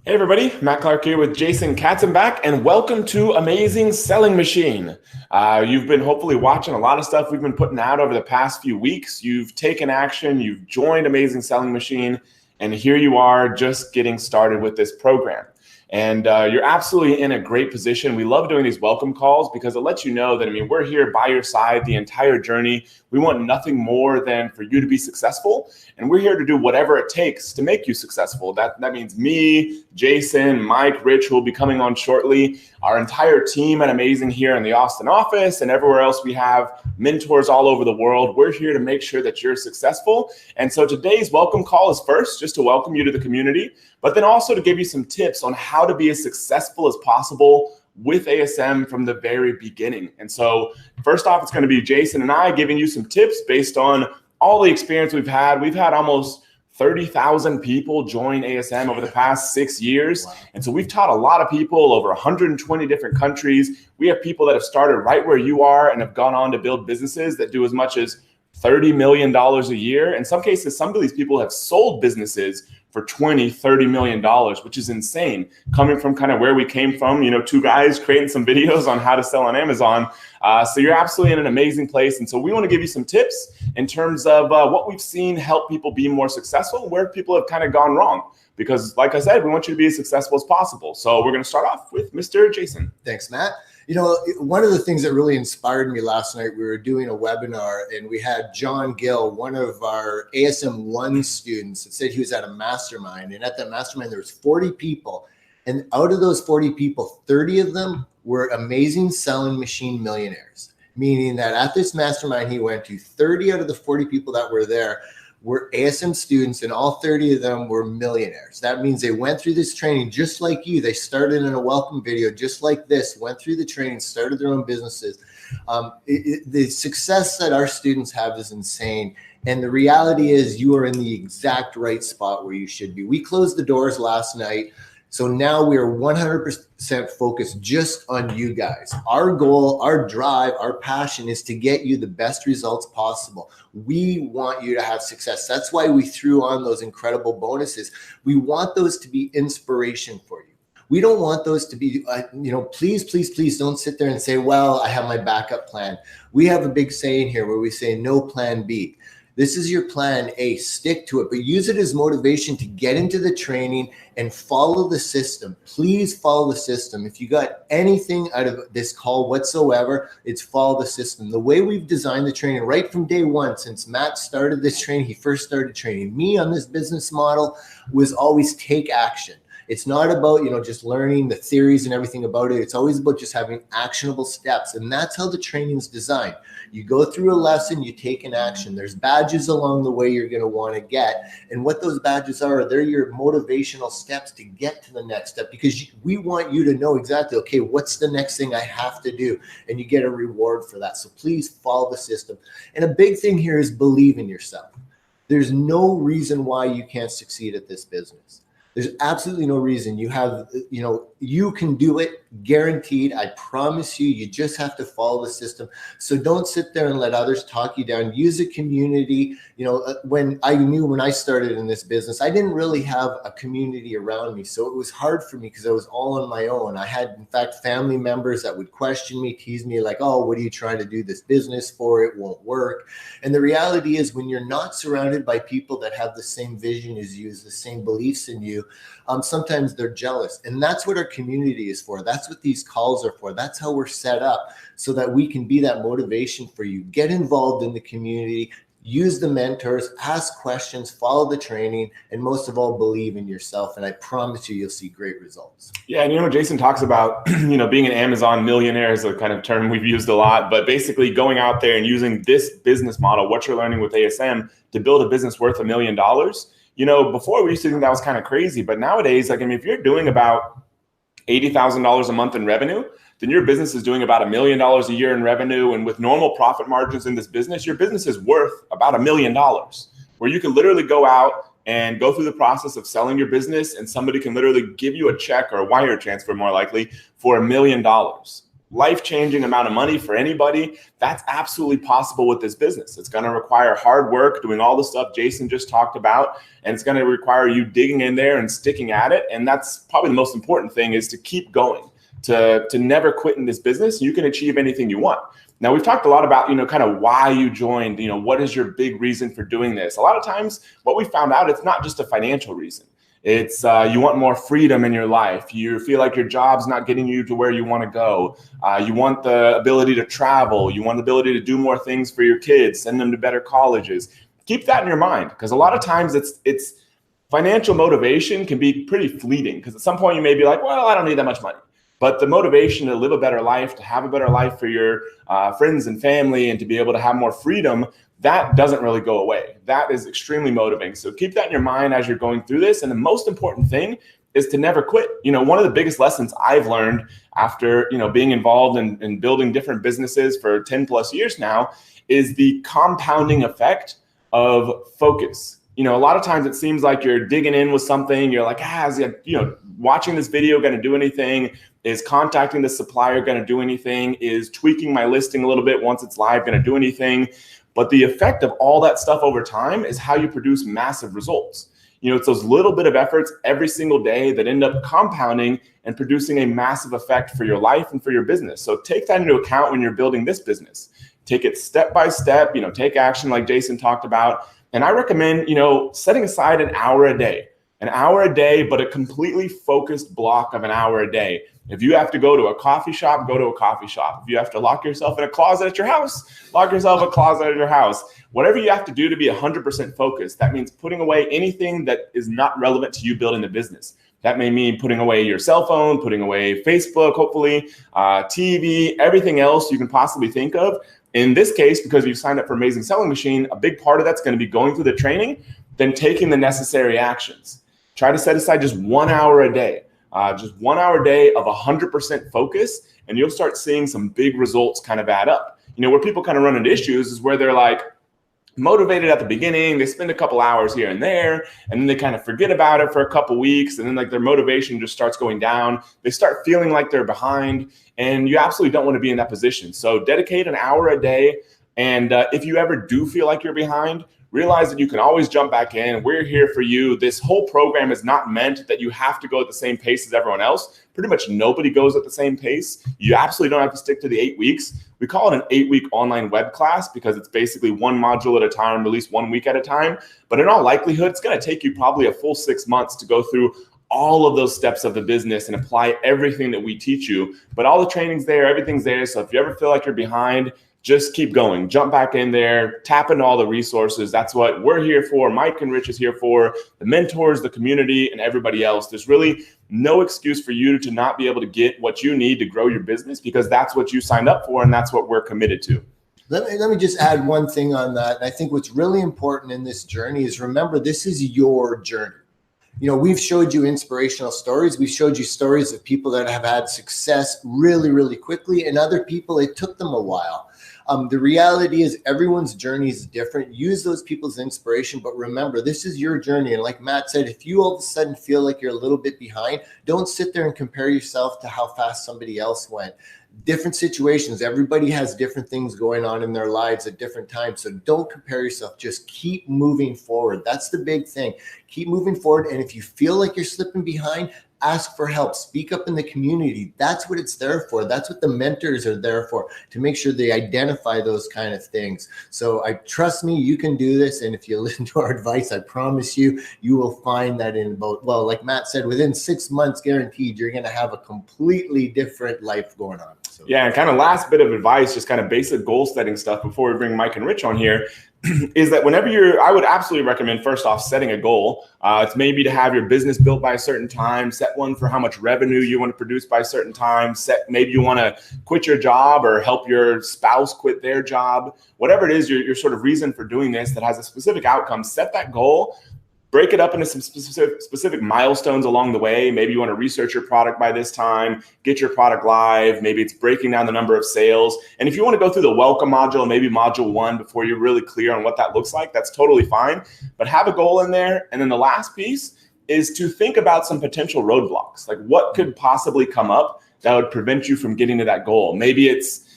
Hey everybody, Matt Clark here with Jason Katzenbach, and welcome to Amazing Selling Machine. You've been hopefully watching a lot of stuff we've been putting out over the past few weeks. You've taken action, you've joined Amazing Selling Machine, and here you are just getting started with this program. And you're absolutely in a great position. We love doing these welcome calls because it lets you know that, we're here by your side the entire journey. We want nothing more than for you to be successful. And we're here to do whatever it takes to make you successful. That means me, Jason, Mike, Rich, who will be coming on shortly, our entire team at Amazing here in the Austin office and everywhere else. We have mentors all over the world. We're here to make sure that you're successful. And so today's welcome call is first just to welcome you to the community, but then also to give you some tips on how to be as successful as possible with ASM from the very beginning. And so first off, it's going to be Jason and I giving you some tips based on all the experience we've had. We've had almost 30,000 people join ASM over the past 6 years. Wow. And so we've taught a lot of people over 120 different countries. We have people that have started right where you are and have gone on to build businesses that do as much as $30 million a year. In some cases, some of these people have sold businesses for $20, $30 million, which is insane. Coming from kind of where we came from, two guys creating some videos on how to sell on Amazon. So you're absolutely in an amazing place. And so we want to give you some tips in terms of what we've seen help people be more successful, where people have kind of gone wrong. Because like I said, we want you to be as successful as possible. So we're going to start off with Mr. Jason. Thanks, Matt. One of the things that really inspired me last night, we were doing a webinar and we had John Gill, one of our ASM 1 students, that said he was at a mastermind. And at that mastermind, there was 40 people. And out of those 40 people, 30 of them were amazing selling machine millionaires, meaning that at this mastermind he went to, 30 out of the 40 people that were there were ASM students, and all 30 of them were millionaires. That means they went through this training just like you. They started in a welcome video just like this, went through the training, started their own businesses. The success that our students have is insane. And the reality is you are in the exact right spot where you should be. We closed the doors last night. So now we are 100% focused just on you guys. Our goal, our drive, our passion is to get you the best results possible. We want you to have success. That's why we threw on those incredible bonuses. We want those to be inspiration for you. We don't want those to be, please don't sit there and say, well, I have my backup plan. We have a big saying here where we say no plan B. This is your plan A, stick to it, but use it as motivation to get into the training and follow the system. Please follow the system. If you got anything out of this call whatsoever, it's follow the system. The way we've designed the training right from day one, since Matt started this training, he first started training me on this business model, was always take action. It's not about, just learning the theories and everything about it. It's always about just having actionable steps. And that's how the training is designed. You go through a lesson, you take an action. There's badges along the way you're going to want to get. And what those badges are, they're your motivational steps to get to the next step, because we want you to know exactly, okay, what's the next thing I have to do? And you get a reward for that. So please follow the system. And a big thing here is believe in yourself. There's no reason why you can't succeed at this business. There's absolutely no reason. You have, you can do it, guaranteed. I promise you, you just have to follow the system. So don't sit there and let others talk you down. Use a community. When I started in this business, I didn't really have a community around me. So it was hard for me because I was all on my own. I had, in fact, family members that would question me, tease me like, oh, what are you trying to do this business for? It won't work. And the reality is when you're not surrounded by people that have the same vision as you, the same beliefs in you, sometimes they're jealous. And that's what our community is for. That's what these calls are for. That's how we're set up, so that we can be that motivation for you. Get involved in the community, use the mentors, ask questions, follow the training, and most of all, believe in yourself. And I promise you'll see great results. Yeah, and Jason talks about, being an Amazon millionaire is a kind of term we've used a lot, but basically going out there and using this business model, what you're learning with ASM, to build a business worth $1 million. Before we used to think that was kind of crazy, but nowadays, if you're doing about $80,000 a month in revenue, then your business is doing about $1 million a year in revenue. And with normal profit margins in this business, your business is worth about $1 million, where you can literally go out and go through the process of selling your business, and somebody can literally give you a check or a wire transfer, more likely, for $1 million. life-changing amount of money for anybody, that's absolutely possible with this business. It's going to require hard work, doing all the stuff Jason just talked about, and it's going to require you digging in there and sticking at it. And that's probably the most important thing, is to keep going, to never quit in this business. You can achieve anything you want. Now, we've talked a lot about, kind of why you joined, what is your big reason for doing this? A lot of times what we found out, it's not just a financial reason. It's you want more freedom in your life. You feel like your job's not getting you to where you want to go. You want the ability to travel. You want the ability to do more things for your kids, send them to better colleges. Keep that in your mind, because a lot of times it's financial motivation can be pretty fleeting, because at some point you may be like, well, I don't need that much money. But the motivation to live a better life, to have a better life for your friends and family, and to be able to have more freedom, that doesn't really go away. That is extremely motivating. So keep that in your mind as you're going through this. And the most important thing is to never quit. One of the biggest lessons I've learned after, being involved in building different businesses for 10 plus years now is the compounding effect of focus. A lot of times it seems like you're digging in with something. You're like, is watching this video going to do anything? Is contacting the supplier going to do anything? Is tweaking my listing a little bit once it's live going to do anything? But the effect of all that stuff over time is how you produce massive results. It's those little bit of efforts every single day that end up compounding and producing a massive effect for your life and for your business. So take that into account when you're building this business. Take it step by step, take action like Jason talked about. And I recommend, setting aside an hour a day, but a completely focused block of an hour a day. If you have to go to a coffee shop, go to a coffee shop. If you have to lock yourself in a closet at your house, lock yourself in a closet at your house. Whatever you have to do to be 100% focused, that means putting away anything that is not relevant to you building the business. That may mean putting away your cell phone, putting away Facebook, hopefully, TV, everything else you can possibly think of. In this case, because you've signed up for Amazing Selling Machine, a big part of that's going to be going through the training, then taking the necessary actions. Try to set aside just 1 hour a day. Just 1 hour a day of 100% focus, and you'll start seeing some big results kind of add up. Where people kind of run into issues is where they're like motivated at the beginning, they spend a couple hours here and there, and then they kind of forget about it for a couple weeks, and then like their motivation just starts going down. They start feeling like they're behind, and you absolutely don't want to be in that position. So dedicate an hour a day, and if you ever do feel like you're behind, realize that you can always jump back in. We're here for you. This whole program is not meant that you have to go at the same pace as everyone else. Pretty much nobody goes at the same pace. You absolutely don't have to stick to the 8 weeks. We call it an 8-week online web class because it's basically one module at a time, released 1 week at a time. But in all likelihood, it's going to take you probably a full 6 months to go through all of those steps of the business and apply everything that we teach you. But all the training's there, everything's there. So if you ever feel like you're behind, just keep going, jump back in there, tap into all the resources. That's what we're here for. Mike and Rich is here for, the mentors, the community, and everybody else. There's really no excuse for you to not be able to get what you need to grow your business, because that's what you signed up for and that's what we're committed to. Let me just add one thing on that. I think what's really important in this journey is, remember, this is your journey. We've showed you inspirational stories. We've showed you stories of people that have had success really, really quickly, and other people, it took them a while. The reality is everyone's journey is different. Use those people's inspiration, but remember, this is your journey. And like Matt said, if you all of a sudden feel like you're a little bit behind, don't sit there and compare yourself to how fast somebody else went. Different situations. Everybody has different things going on in their lives at different times. So don't compare yourself. Just keep moving forward. That's the big thing. Keep moving forward. And if you feel like you're slipping behind, ask for help. Speak up in the community. That's what it's there for. That's what the mentors are there for, to make sure they identify those kind of things. So trust me, you can do this. And if you listen to our advice, I promise you, you will find that in about, well, like Matt said, within 6 months, guaranteed, you're going to have a completely different life going on. So, yeah, and kind of last bit of advice, just kind of basic goal setting stuff before we bring Mike and Rich on here, is that whenever I would absolutely recommend, first off, setting a goal. It's maybe to have your business built by a certain time, set one for how much revenue you want to produce by a certain time, maybe you want to quit your job or help your spouse quit their job, whatever it is, your sort of reason for doing this that has a specific outcome. Set that goal. Break it up into some specific milestones along the way. Maybe you want to research your product by this time, get your product live. Maybe it's breaking down the number of sales. And if you want to go through the welcome module, maybe module 1 before you're really clear on what that looks like, that's totally fine. But have a goal in there. And then the last piece is to think about some potential roadblocks. Like what could possibly come up that would prevent you from getting to that goal. Maybe it's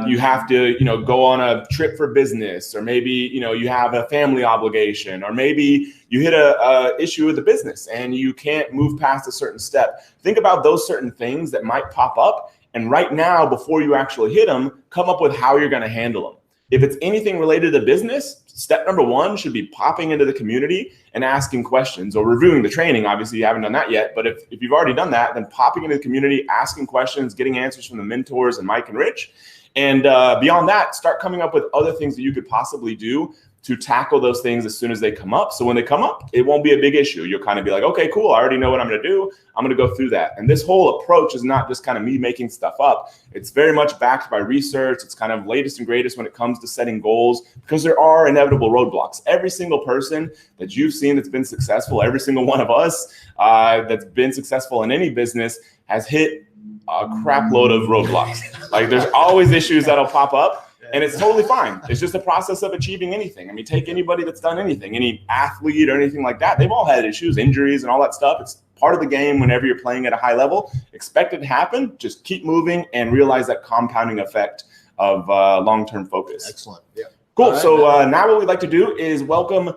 you have to, go on a trip for business, or maybe, you have a family obligation, or maybe you hit a issue with the business and you can't move past a certain step. Think about those certain things that might pop up. And right now, before you actually hit them, come up with how you're going to handle them. If it's anything related to business, step number one should be popping into the community and asking questions, or reviewing the training. Obviously, you haven't done that yet, but if you've already done that, then popping into the community, asking questions, getting answers from the mentors and Mike and Rich. And beyond that, start coming up with other things that you could possibly do to tackle those things as soon as they come up. So when they come up, it won't be a big issue. You'll kind of be like, okay, cool, I already know what I'm going to do. I'm going to go through that. And this whole approach is not just kind of me making stuff up. It's very much backed by research. It's kind of latest and greatest when it comes to setting goals, because there are inevitable roadblocks. Every single person that you've seen that's been successful, every single one of us that's been successful in any business has hit a crap load of roadblocks. Like, there's always issues that'll pop up. And it's totally fine. It's just a process of achieving anything. I mean, take anybody that's done anything, any athlete or anything like that. They've all had issues, injuries, and all that stuff. It's part of the game whenever you're playing at a high level. Expect it to happen. Just keep moving and realize that compounding effect of long-term focus. Excellent. Yeah. Cool. Right, so now what we'd like to do is welcome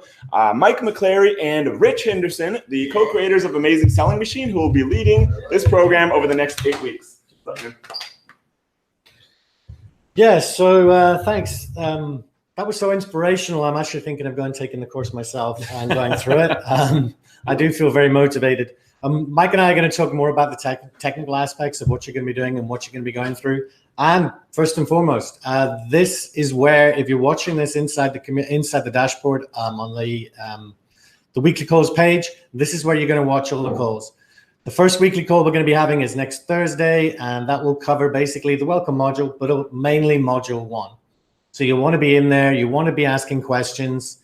Mike McClary and Rich Henderson, the co-creators of Amazing Selling Machine, who will be leading this program over the next 8 weeks. Yeah, so thanks. That was so inspirational. I'm actually thinking of going and taking the course myself and going through it. I do feel very motivated. Mike and I are going to talk more about the technical aspects of what you're going to be doing and what you're going to be going through. And first and foremost, this is where, if you're watching this inside the dashboard on the weekly calls page, this is where you're going to watch all the calls. The first weekly call we're going to be having is next Thursday, and that will cover basically the welcome module, but mainly module 1. So you want to be in there. You want to be asking questions.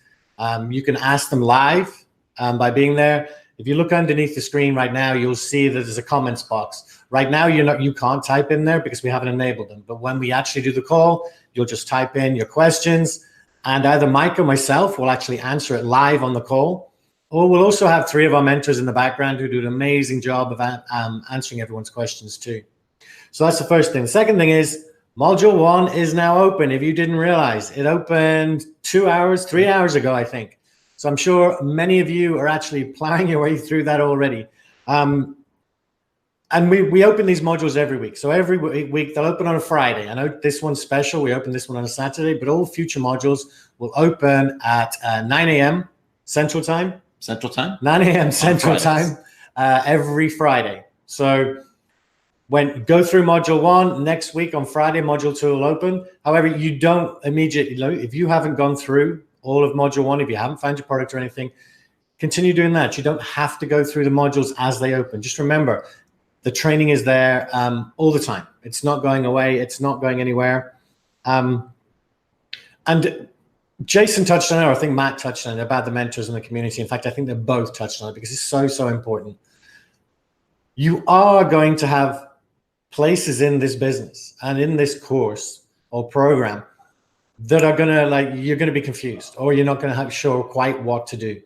You can ask them live by being there. If you look underneath the screen right now, you'll see that there's a comments box. Right now, you can't type in there because we haven't enabled them. But when we actually do the call, you'll just type in your questions, and either Mike or myself will actually answer it live on the call. Or we'll also have 3 of our mentors in the background who do an amazing job of answering everyone's questions too. So that's the first thing. The second thing is module 1 is now open. If you didn't realize, it opened 3 hours ago, I think. So I'm sure many of you are actually plowing your way through that already. And we open these modules every week. So every week they'll open on a Friday. I know this one's special. We open this one on a Saturday, but all future modules will open at 9 a.m. Central Time. 9 a.m. Central Time every Friday. So when go through module 1 next week on Friday, module 2 will open. However, you don't immediately, if you haven't gone through all of module 1, if you haven't found your product or anything, continue doing that. You don't have to go through the modules as they open. Just remember, the training is there all the time. It's not going away. It's not going anywhere. And Jason touched on it, or I think Matt touched on it, about the mentors in the community. In fact, I think they both touched on it because it's so, so important. You are going to have places in this business and in this course or program that are going to, you're going to be confused, or you're not going to have sure quite what to do.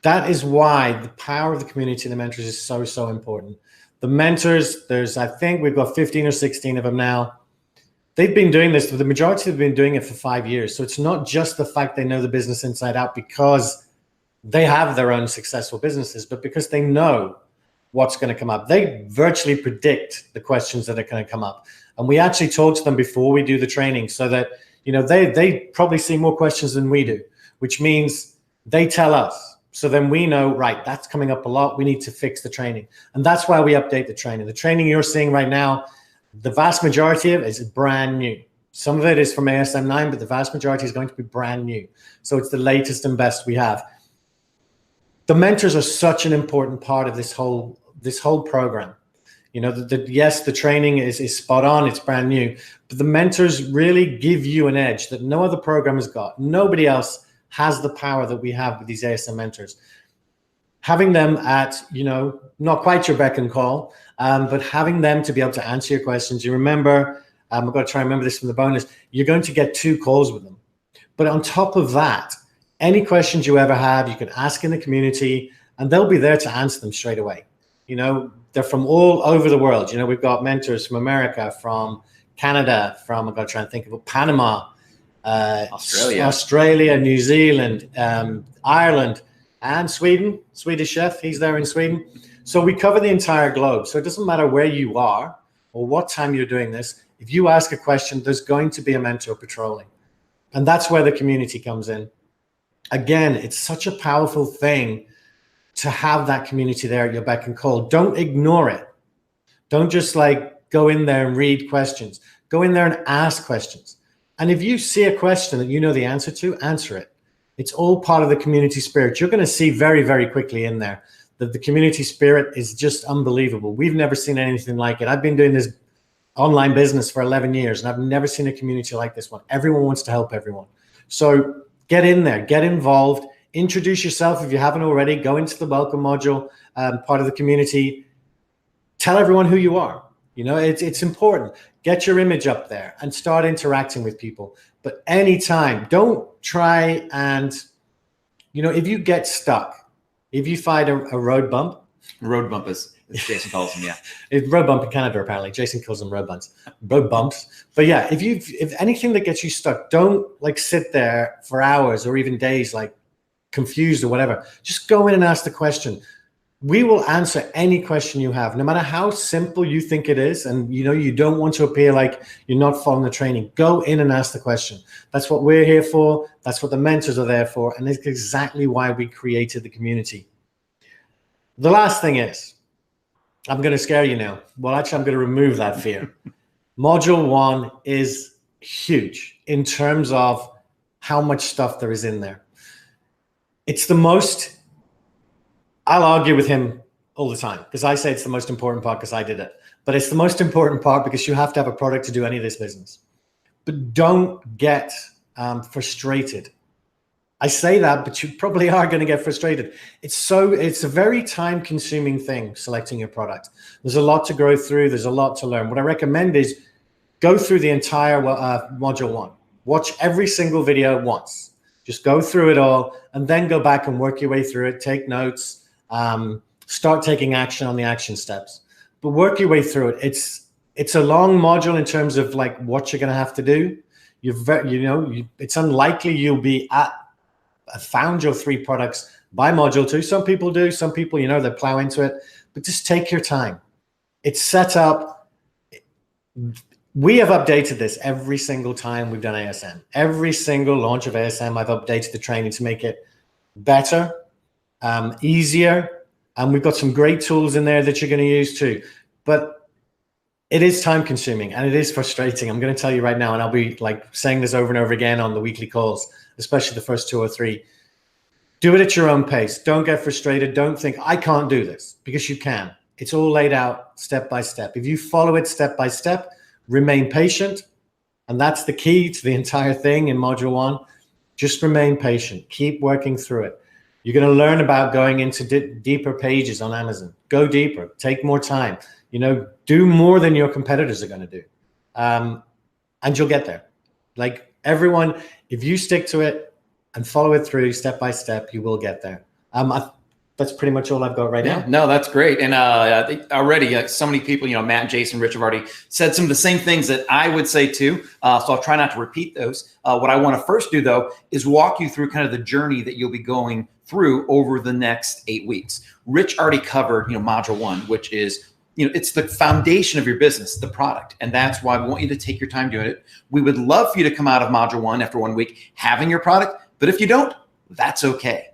That is why the power of the community and the mentors is so, so important. The mentors, I think we've got 15 or 16 of them now. They've been doing this, the majority have been doing it for 5 years. So it's not just the fact they know the business inside out because they have their own successful businesses, but because they know what's going to come up. They virtually predict the questions that are going to come up. And we actually talk to them before we do the training so that, they probably see more questions than we do, which means they tell us. So then we know, right, that's coming up a lot. We need to fix the training. And that's why we update the training. The training you're seeing right now, the vast majority of it is brand new. Some of it is from ASM 9, but the vast majority is going to be brand new. So it's the latest and best we have. The mentors are such an important part of this whole program. Yes, the training is spot on. It's brand new. But the mentors really give you an edge that no other program has got. Nobody else has the power that we have with these ASM mentors. Having them at, not quite your beck and call, but having them to be able to answer your questions. You remember, I've got to try and remember this from the bonus, you're going to get 2 calls with them. But on top of that, any questions you ever have, you can ask in the community, and they'll be there to answer them straight away. You know, they're from all over the world. You know, we've got mentors from America, from Canada, from, I've got to try and think of it, Panama, Australia, New Zealand, Ireland, and Sweden. Swedish chef, he's there in Sweden. So we cover the entire globe. So it doesn't matter where you are or what time you're doing this. If you ask a question, there's going to be a mentor patrolling. And that's where the community comes in. Again, it's such a powerful thing to have that community there at your beck and call. Don't ignore it. Don't just like go in there and read questions. Go in there and ask questions. And if you see a question that you know the answer to, answer it. It's all part of the community spirit. You're going to see very, very quickly in there that the community spirit is just unbelievable. We've never seen anything like it. I've been doing this online business for 11 years, and I've never seen a community like this one. Everyone wants to help everyone. So get in there, get involved, introduce yourself if you haven't already, go into the welcome module, part of the community, tell everyone who you are. You know, it's important. Get your image up there and start interacting with people. But anytime, don't try and, you know, if you get stuck, if you find a road bump. Road bump is Jason calls them, yeah. It's road bump in Canada, apparently. Jason calls them road bumps. But yeah, if anything that gets you stuck, don't like sit there for hours or even days, like confused or whatever. Just go in and ask the question. We will answer any question you have, no matter how simple you think it is. And you know, you don't want to appear like you're not following the training. Go in and ask the question. That's what we're here for. That's what the mentors are there for. And it's exactly why we created the community. The last thing is, I'm going to scare you now. Well, actually, I'm going to remove that fear. Module 1 is huge in terms of how much stuff there is in there. It's the most, I'll argue with him all the time because I say it's the most important part because I did it. But it's the most important part because you have to have a product to do any of this business. But don't get frustrated. I say that, but you probably are going to get frustrated. It's a very time-consuming thing, selecting your product. There's a lot to go through. There's a lot to learn. What I recommend is go through the entire module 1. Watch every single video once. Just go through it all and then go back and work your way through it. Take notes. Start taking action on the action steps. But work your way through it. It's a long module in terms of like what you're going to have to do. It's unlikely you'll be found your 3 products by module 2. Some people do. Some people, they plow into it. But just take your time. It's set up. We have updated this every single time we've done ASM. Every single launch of ASM, I've updated the training to make it better, easier. And we've got some great tools in there that you're going to use too. But it is time consuming and it is frustrating. I'm going to tell you right now, and I'll be like saying this over and over again on the weekly calls, especially the first 2 or 3. Do it at your own pace. Don't get frustrated. Don't think, I can't do this, because you can. It's all laid out step by step. If you follow it step by step, remain patient. And that's the key to the entire thing in module 1. Just remain patient. Keep working through it. You're going to learn about going into deeper pages on Amazon. Go deeper. Take more time. Do more than your competitors are going to do. And you'll get there. Like everyone, if you stick to it and follow it through step by step, you will get there. That's pretty much all I've got right now. No, that's great. And I think already so many people, Matt, Jason, Rich have already said some of the same things that I would say too. So I'll try not to repeat those. What I want to first do though, is walk you through kind of the journey that you'll be going through over the next 8 weeks. Rich already covered, module 1, which is, it's the foundation of your business, the product. And that's why we want you to take your time doing it. We would love for you to come out of module 1 after 1 week having your product, but if you don't, that's okay.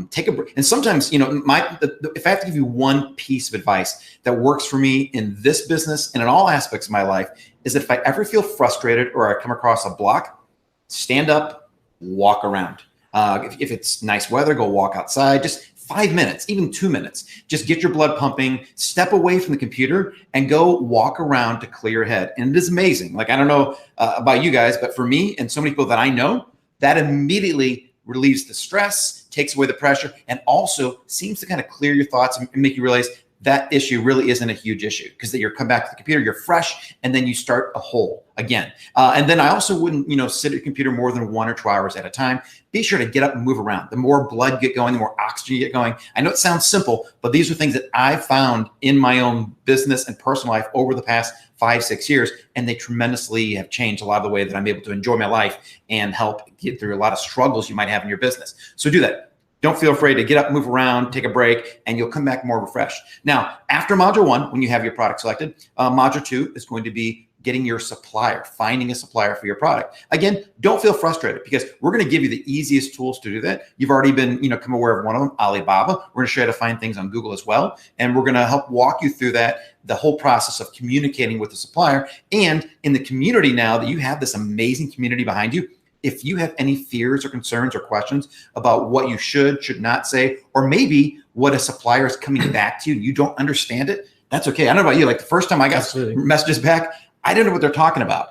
Take a break. And sometimes, if I have to give you one piece of advice that works for me in this business and in all aspects of my life, is that if I ever feel frustrated or I come across a block, stand up, walk around. If it's nice weather, go walk outside, just 5 minutes, even 2 minutes. Just get your blood pumping, step away from the computer and go walk around to clear your head. And it is amazing. Like, I don't know about you guys, but for me and so many people that I know, that immediately relieves the stress, takes away the pressure, and also seems to kind of clear your thoughts and make you realize that issue really isn't a huge issue because you're come back to the computer, you're fresh, and then you start a whole again. And then I also wouldn't, sit at your computer more than 1 or 2 hours at a time. Be sure to get up and move around. The more blood get going, the more oxygen you get going. I know it sounds simple, but these are things that I've found in my own business and personal life over the past 5-6 years, and they tremendously have changed a lot of the way that I'm able to enjoy my life and help get through a lot of struggles you might have in your business. So do that. Don't feel afraid to get up, move around, take a break, and you'll come back more refreshed. Now, after module 1, when you have your product selected, module 2 is going to be getting your supplier, finding a supplier for your product. Again, don't feel frustrated because we're going to give you the easiest tools to do that. You've already been, come aware of one of them, Alibaba. We're going to show you how to find things on Google as well. And we're going to help walk you through the whole process of communicating with the supplier. And in the community now that you have this amazing community behind you, if you have any fears or concerns or questions about what you should not say, or maybe what a supplier is coming back to you and you don't understand it, that's okay. I don't know about you. Like the first time I got messages back, I didn't know what they're talking about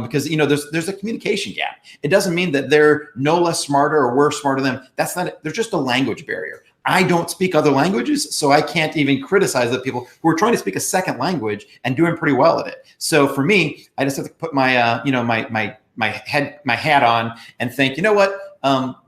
because there's a communication gap. It doesn't mean that they're no less smarter or we're smarter than them. That's not it. There's just a language barrier. I don't speak other languages, so I can't even criticize the people who are trying to speak a second language and doing pretty well at it. So for me, I just have to put my my hat on and think, you know what?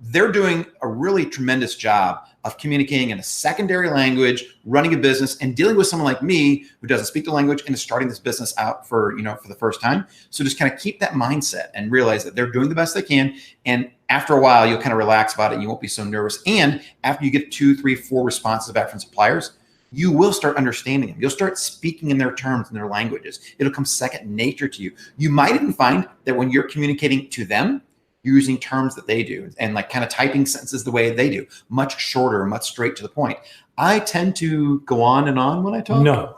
They're doing a really tremendous job of communicating in a secondary language, running a business, and dealing with someone like me who doesn't speak the language and is starting this business out for the first time. So just kind of keep that mindset and realize that they're doing the best they can. And after a while, you'll kind of relax about it and you won't be so nervous. And after you get 2, 3, 4 responses back from suppliers, you will start understanding them. You'll start speaking in their terms and their languages. It'll come second nature to you. You might even find that when you're communicating to them, you're using terms that they do and like kind of typing sentences the way they do, much shorter, much straight to the point. I tend to go on and on when I talk. No,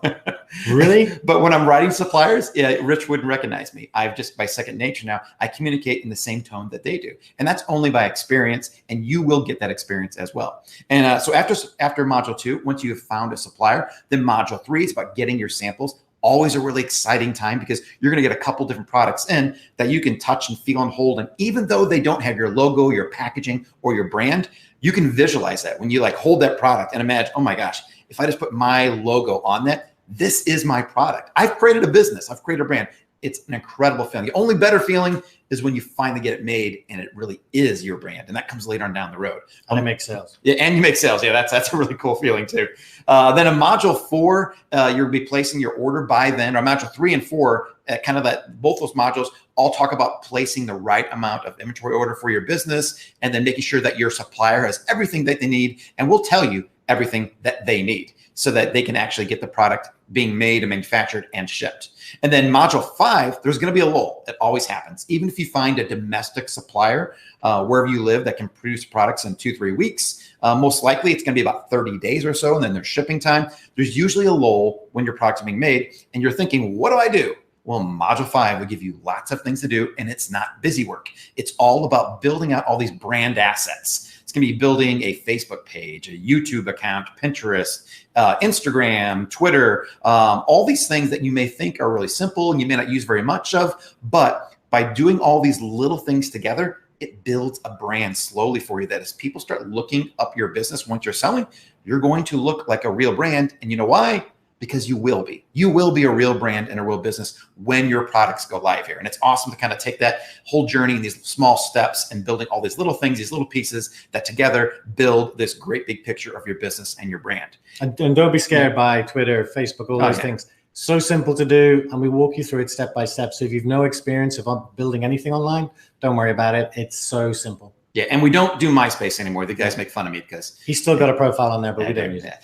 really? But when I'm writing suppliers, Rich wouldn't recognize me. I've just by second nature now, I communicate in the same tone that they do. And that's only by experience, and you will get that experience as well. And so after module 2, once you have found a supplier, then module 3 is about getting your samples. Always a really exciting time because you're going to get a couple different products in that you can touch and feel and hold. And even though they don't have your logo, your packaging, or your brand, you can visualize that when you like hold that product and imagine, oh my gosh, if I just put my logo on that, this is my product. I've created a business. I've created a brand. It's an incredible feeling. The only better feeling is when you finally get it made and it really is your brand. And that comes later on down the road. And it makes sales. Yeah, and you make sales. Yeah, that's a really cool feeling too. Then in module 4, you'll be placing your order by then, or module 3 and 4, kind of both those modules all talk about placing the right amount of inventory order for your business and then making sure that your supplier has everything that they need and will tell you everything that they need so that they can actually get the product being made and manufactured and shipped. And then module 5, there's going to be a lull. It always happens. Even if you find a domestic supplier wherever you live that can produce products in 2-3 weeks, most likely it's going to be about 30 days or so, and then there's shipping time. There's usually a lull when your product's being made, and you're thinking, what do I do? Well, module 5 will give you lots of things to do, and it's not busy work. It's all about building out all these brand assets. It's going to be building a Facebook page, a YouTube account, Pinterest, Instagram, Twitter, all these things that you may think are really simple and you may not use very much of, but by doing all these little things together, it builds a brand slowly for you that as people start looking up your business once you're selling, you're going to look like a real brand. And you know why? Because you will be. You will be a real brand and a real business when your products go live here. And it's awesome to kind of take that whole journey in these small steps and building all these little things, these little pieces that together build this great big picture of your business and your brand. And don't be scared by Twitter, Facebook, all those things. So simple to do. And we walk you through it step by step. So if you've no experience of building anything online, don't worry about it. It's so simple. Yeah. And we don't do MySpace anymore. The guys make fun of me because he's still got a profile on there, but we don't use it.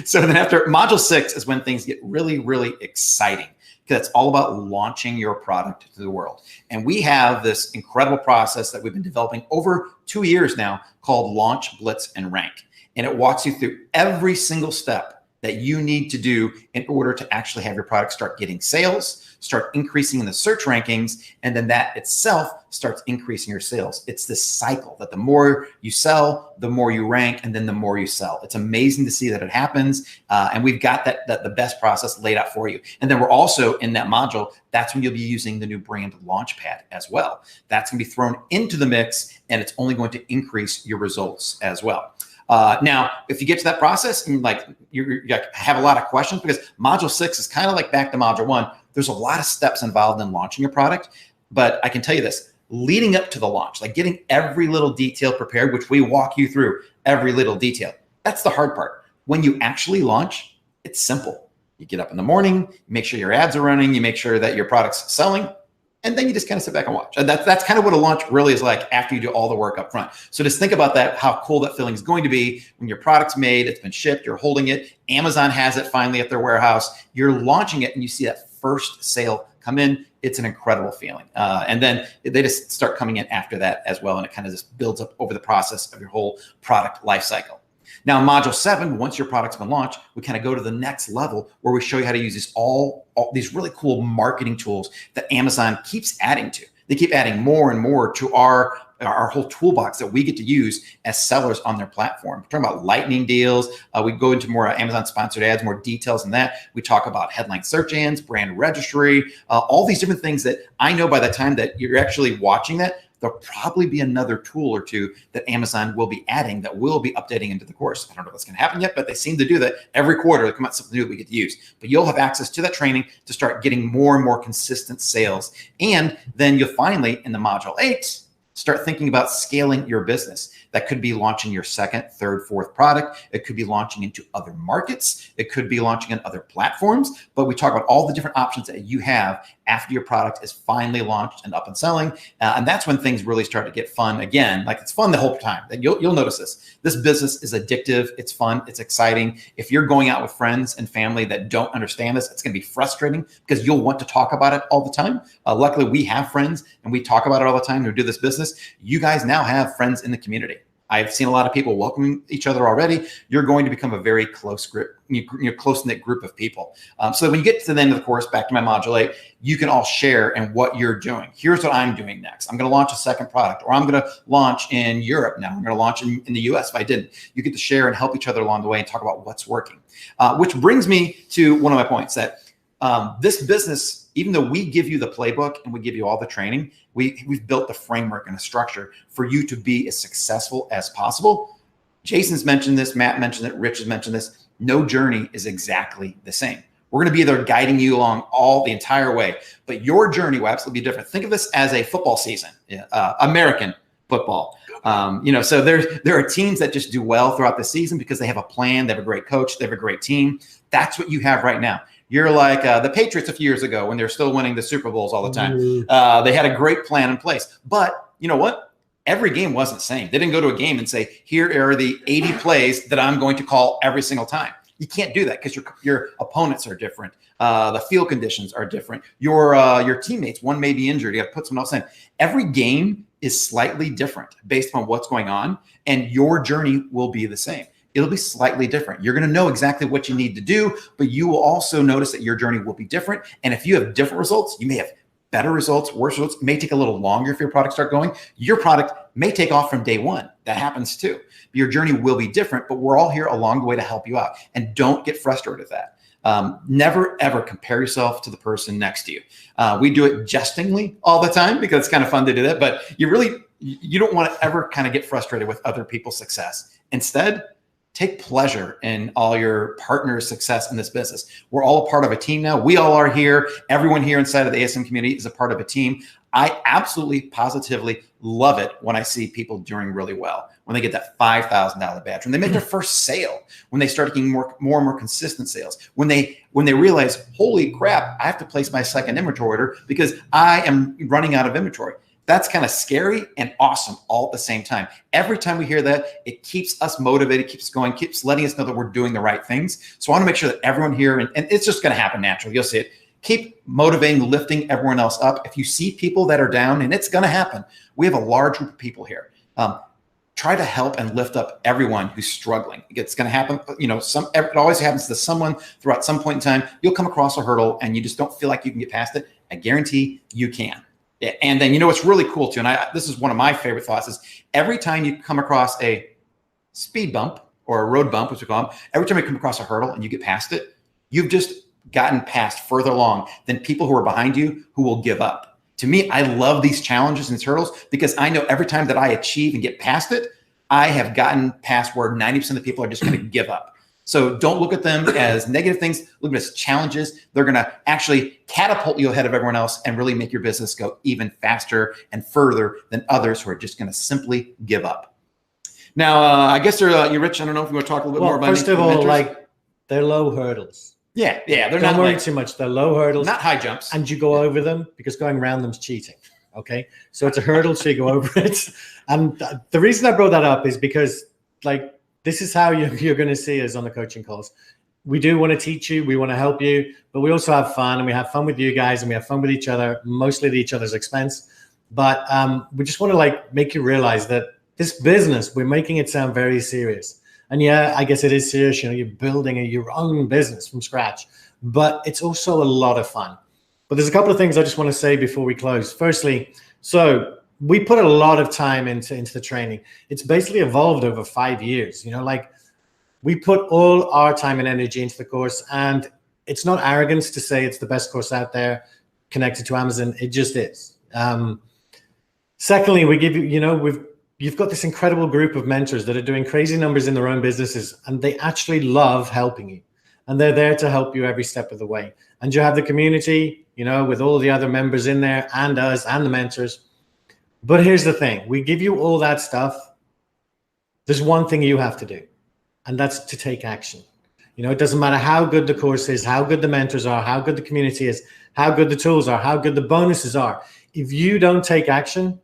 So then after module 6 is when things get really, really exciting because it's all about launching your product to the world. And we have this incredible process that we've been developing over 2 years now called Launch, Blitz, and Rank. And it walks you through every single step that you need to do in order to actually have your product start getting sales, start increasing in the search rankings, and then that itself starts increasing your sales. It's this cycle that the more you sell, the more you rank, and then the more you sell. It's amazing to see that it happens. And we've got that the best process laid out for you. And then we're also in that module, that's when you'll be using the new brand Launchpad as well. That's going to be thrown into the mix, and it's only going to increase your results as well. Now, if you get to that process and like you have a lot of questions, because module 6 is kind of like back to module 1. There's a lot of steps involved in launching your product, but I can tell you this, leading up to the launch, like getting every little detail prepared, which we walk you through every little detail. That's the hard part. When you actually launch, it's simple. You get up in the morning, you make sure your ads are running, you make sure that your product's selling, and then you just kind of sit back and watch. And that's kind of what a launch really is like after you do all the work up front. So just think about that, how cool that feeling is going to be when your product's made, it's been shipped, you're holding it, Amazon has it finally at their warehouse, you're launching it, and you see that first sale come in. It's an incredible feeling. And then they just start coming in after that as well. And it kind of just builds up over the process of your whole product life cycle. Now, module 7, once your product's been launched, we kind of go to the next level where we show you how to use all these really cool marketing tools that Amazon keeps adding to. They keep adding more and more to our whole toolbox that we get to use as sellers on their platform. We're talking about lightning deals. We go into more Amazon sponsored ads, more details in that. We talk about headline search ads, brand registry, all these different things that I know by the time that you're actually watching that, there'll probably be another tool or two that Amazon will be adding that will be updating into the course. I don't know if that's going to happen yet, but they seem to do that every quarter. They come out something new that we get to use. But you'll have access to that training to start getting more and more consistent sales. And then you'll finally, in the module 8, start thinking about scaling your business. That could be launching your second, third, fourth product. It could be launching into other markets. It could be launching on other platforms. But we talk about all the different options that you have after your product is finally launched and up and selling. And that's when things really start to get fun again. Like it's fun the whole time. And you'll notice this. This business is addictive. It's fun. It's exciting. If you're going out with friends and family that don't understand this, it's going to be frustrating because you'll want to talk about it all the time. Luckily, we have friends and we talk about it all the time who do this business. You guys now have friends in the community. I've seen a lot of people welcoming each other already. You're going to become a very close-knit group of people. So when you get to the end of the course, back to my module 8, you can all share in what you're doing. Here's what I'm doing next. I'm going to launch a second product, or I'm going to launch in Europe now. I'm going to launch in the US if I didn't. You get to share and help each other along the way and talk about what's working. Which brings me to one of my points that this business, even though we give you the playbook and we give you all the training, we've built the framework and a structure for you to be as successful as possible. Jason's mentioned this, Matt mentioned it, Rich has mentioned this. No journey is exactly the same. We're going to be there guiding you along the entire way, but your journey will absolutely be different. Think of this as a football season, American football. So there are teams that just do well throughout the season because they have a plan, they have a great coach, they have a great team. That's what you have right now. You're like the Patriots a few years ago when they're still winning the Super Bowls all the time. They had a great plan in place. But you know what? Every game wasn't the same. They didn't go to a game and say, here are the 80 plays that I'm going to call every single time. You can't do that because your opponents are different. The field conditions are different. Your teammates, one may be injured. You got to put someone else in. Every game is slightly different based on what's going on, and your journey will be the same. It'll be slightly different. You're going to know exactly what you need to do, but you will also notice that your journey will be different. And if you have different results, you may have better results, worse results. It may take a little longer if your product starts going. Your product may take off from day one. That happens too. Your journey will be different, but we're all here along the way to help you out. And don't get frustrated with that. Never, ever compare yourself to the person next to you. We do it jestingly all the time because it's kind of fun to do that, but you don't want to ever kind of get frustrated with other people's success. Instead, take pleasure in all your partners' success in this business. We're all a part of a team now. We all are here. Everyone here inside of the ASM community is a part of a team. I absolutely, positively love it when I see people doing really well, when they get that $5,000 badge, when they make their first sale, when they start getting more and more consistent sales, when they realize, holy crap, I have to place my second inventory order because I am running out of inventory. That's kind of scary and awesome all at the same time. Every time we hear that, it keeps us motivated, keeps us going, keeps letting us know that we're doing the right things. So I want to make sure that everyone here, and it's just going to happen naturally. You'll see it. Keep motivating, lifting everyone else up. If you see people that are down, and it's going to happen, we have a large group of people here. Try to help and lift up everyone who's struggling. It's going to happen. It always happens to someone throughout some point in time. You'll come across a hurdle and you just don't feel like you can get past it. I guarantee you can. And then, what's really cool too, and this is one of my favorite thoughts, is every time you come across a speed bump or a road bump, which we call them, every time you come across a hurdle and you get past it, you've just gotten past further along than people who are behind you who will give up. To me, I love these challenges and these hurdles because I know every time that I achieve and get past it, I have gotten past where 90% of the people are just going to give up. So don't look at them as negative things. Look at them as challenges. They're going to actually catapult you ahead of everyone else and really make your business go even faster and further than others who are just going to simply give up. Now, I guess you're Rich. I don't know if you want to talk a little bit more about first of all, like they're low hurdles. Yeah. They're Don't not worry like, too much. They're low hurdles. not high jumps. And you go over them because going around them is cheating. Okay. So it's a hurdle. So you go over it. And the reason I brought that up is because like, this is how you're going to see us on the coaching calls. We do want to teach you. We want to help you, but we also have fun, and we have fun with you guys, and we have fun with each other, mostly at each other's expense. But we just want to like make you realize that this business, we're making it sound very serious. And yeah, I guess it is serious. You know, you're building your own business from scratch, but it's also a lot of fun. But there's a couple of things I just want to say before we close. Firstly, so we put a lot of time into the training. It's basically evolved over 5 years. You know, like we put all our time and energy into the course, and it's not arrogance to say it's the best course out there connected to Amazon. It just is. Secondly, we give you, you've got this incredible group of mentors that are doing crazy numbers in their own businesses, and they actually love helping you, and they're there to help you every step of the way. And you have the community, with all the other members in there and us and the mentors. But here's the thing. We give you all that stuff. There's one thing you have to do, and that's to take action. It doesn't matter how good the course is, how good the mentors are, how good the community is, how good the tools are, how good the bonuses are. If you don't take action,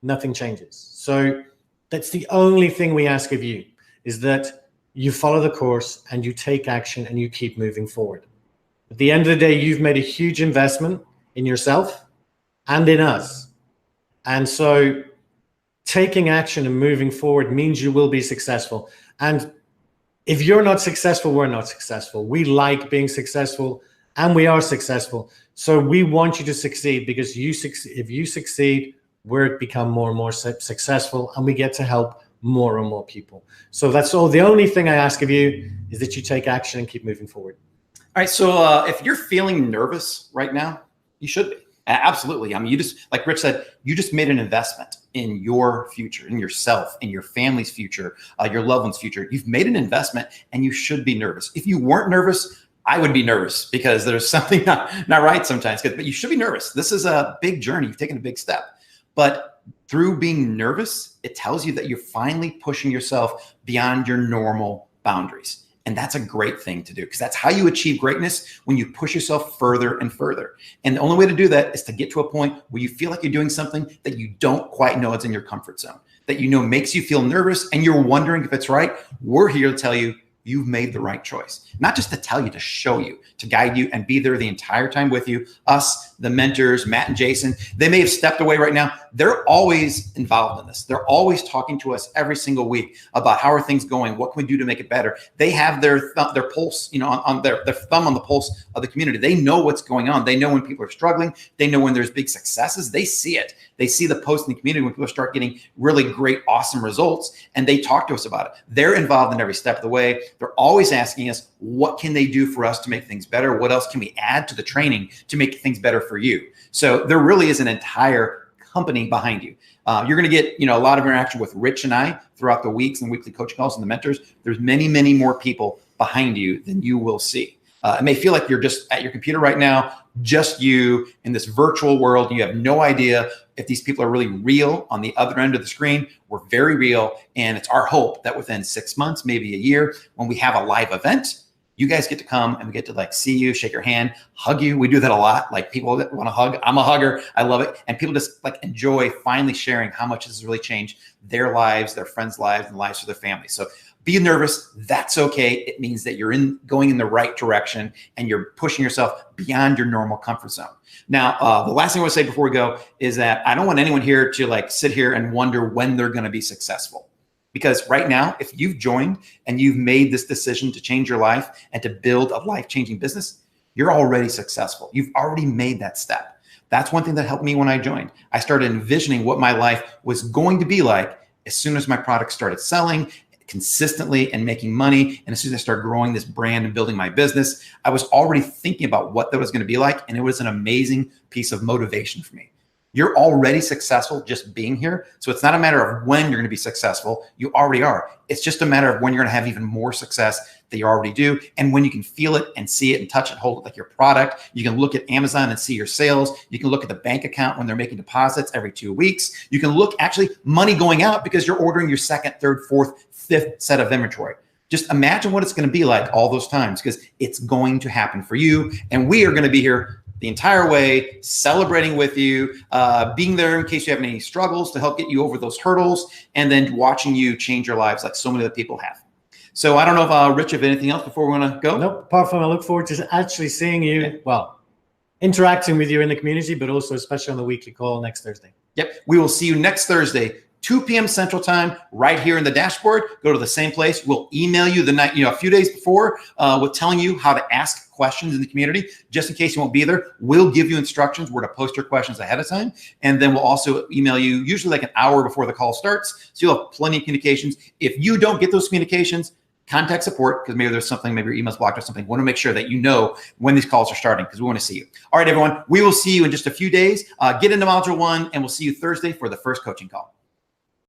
nothing changes. So that's the only thing we ask of you, is that you follow the course and you take action and you keep moving forward. At the end of the day, you've made a huge investment in yourself and in us. And so taking action and moving forward means you will be successful. And if you're not successful, we're not successful. We like being successful, and we are successful. So we want you to succeed, because if you succeed, we're become more and more successful, and we get to help more and more people. So that's all. The only thing I ask of you is that you take action and keep moving forward. All right. So if you're feeling nervous right now, you should be. Absolutely. I mean, you just, like Rich said, you just made an investment in your future, in yourself, in your family's future, your loved one's future. You've made an investment, and you should be nervous. If you weren't nervous, I would be nervous, because there's something not right sometimes. But you should be nervous. This is a big journey. You've taken a big step. But through being nervous, it tells you that you're finally pushing yourself beyond your normal boundaries. And that's a great thing to do, because that's how you achieve greatness, when you push yourself further and further. And the only way to do that is to get to a point where you feel like you're doing something that you don't quite know is in your comfort zone, that makes you feel nervous and you're wondering if it's right. We're here to tell you you've made the right choice. Not just to tell you, to show you, to guide you, and be there the entire time with you. Us, the mentors, Matt and Jason, they may have stepped away right now. They're always involved in this. They're always talking to us every single week about how are things going, what can we do to make it better. They have their pulse, on their thumb on the pulse of the community. They know what's going on. They know when people are struggling. They know when there's big successes. They see it. They see the post in the community when people start getting really great, awesome results, and they talk to us about it. They're involved in every step of the way. They're always asking us, what can they do for us to make things better? What else can we add to the training to make things better for you? So there really is an entire company behind you. You're going to get, a lot of interaction with Rich and I throughout the weeks and weekly coaching calls and the mentors. There's many, many more people behind you than you will see. It may feel like you're just at your computer right now, just you in this virtual world. You have no idea if these people are really real on the other end of the screen. We're very real. And it's our hope that within 6 months, maybe a year, when we have a live event, you guys get to come and we get to see you, shake your hand, hug you. We do that a lot. Like, people that want to hug. I'm a hugger. I love it. And people just enjoy finally sharing how much this has really changed their lives, their friends' lives, and lives of their families. So be nervous. That's okay. It means that you're going in the right direction and you're pushing yourself beyond your normal comfort zone. Now, the last thing I want to say before we go is that I don't want anyone here to sit here and wonder when they're going to be successful. Because right now, if you've joined and you've made this decision to change your life and to build a life-changing business, you're already successful. You've already made that step. That's one thing that helped me when I joined. I started envisioning what my life was going to be like as soon as my product started selling consistently and making money. And as soon as I started growing this brand and building my business, I was already thinking about what that was going to be like. And it was an amazing piece of motivation for me. You're already successful just being here. So it's not a matter of when you're going to be successful. You already are. It's just a matter of when you're going to have even more success that you already do. And when you can feel it and see it and touch it, hold it like your product. You can look at Amazon and see your sales. You can look at the bank account when they're making deposits every 2 weeks. You can look actually money going out because you're ordering your second, third, fourth, fifth set of inventory. Just imagine what it's going to be like all those times, because it's going to happen for you. And we are going to be here the entire way, celebrating with you, being there in case you have any struggles to help get you over those hurdles, and then watching you change your lives like so many other people have. So I don't know if Rich, have anything else before we want to go? Nope. Apart from I look forward to actually seeing you, well, interacting with you in the community, but also especially on the weekly call next Thursday. Yep. We will see you next Thursday, 2 p.m. Central Time, right here in the dashboard. Go to the same place. We'll email you the night, a few days before, with telling you how to ask questions in the community, just in case you won't be there. We'll give you instructions where to post your questions ahead of time, and then we'll also email you usually like an hour before the call starts, so you'll have plenty of communications. If you don't get those communications, contact support, because maybe there's something, maybe your email's blocked or something. We want to make sure that you know when these calls are starting, because we want to see you. All right, everyone, we will see you in just a few days. Get into Module 1, and we'll see you Thursday for the first coaching call.